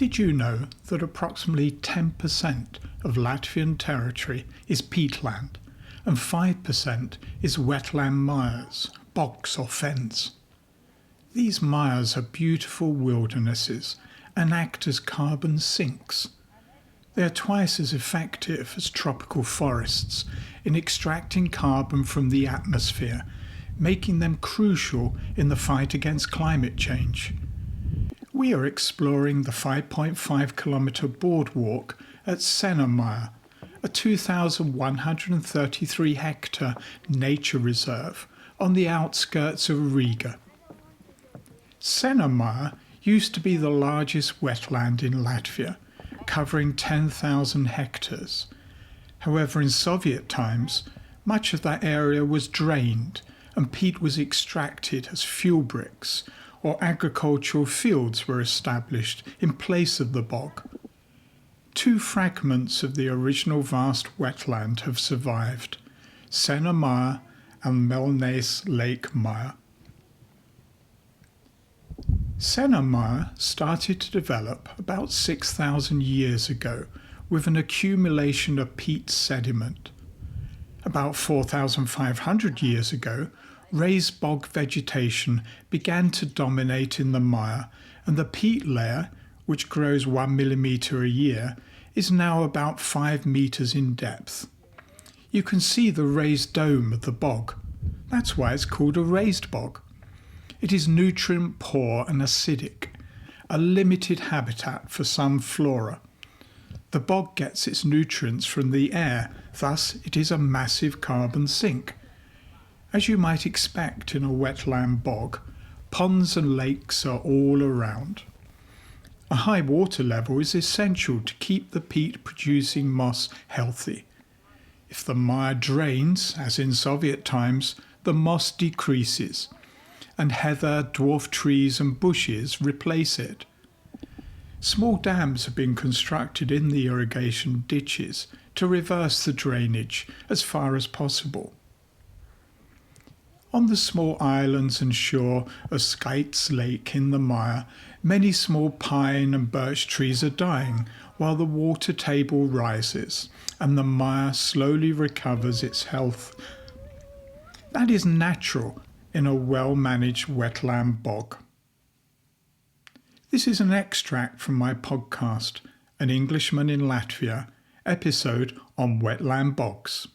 Did you know that approximately 10% of Latvian territory is peatland and 5% is wetland mires, bogs or fens? These mires are beautiful wildernesses and act as carbon sinks. They are twice as effective as tropical forests in extracting carbon from the atmosphere, making them crucial in the fight against climate change. We are exploring the 5.5-kilometre boardwalk at Cena Mire, a 2,133-hectare nature reserve on the outskirts of Riga. Cena Mire used to be the largest wetland in Latvia, covering 10,000 hectares. However, in Soviet times, much of that area was drained and peat was extracted as fuel bricks, or agricultural fields were established in place of the bog. Two fragments of the original vast wetland have survived, Cena Mire and Melnese Lake Mire. Cena Mire started to develop about 6,000 years ago with an accumulation of peat sediment. About 4,500 years ago, raised bog vegetation began to dominate in the mire, and the peat layer, which grows 1 millimetre a year, is now about 5 metres in depth. You can see the raised dome of the bog. That's why it's called a raised bog. It is nutrient poor and acidic, a limited habitat for some flora. The bog gets its nutrients from the air, thus it is a massive carbon sink. As you might expect in a wetland bog, ponds and lakes are all around. A high water level is essential to keep the peat-producing moss healthy. If the mire drains, as in Soviet times, the moss decreases, and heather, dwarf trees and bushes replace it. Small dams have been constructed in the irrigation ditches to reverse the drainage as far as possible. On the small islands and shore of Skaits Lake in the mire, many small pine and birch trees are dying while the water table rises and the mire slowly recovers its health. That is natural in a well-managed wetland bog. This is an extract from my podcast, An Englishman in Latvia, episode on wetland bogs.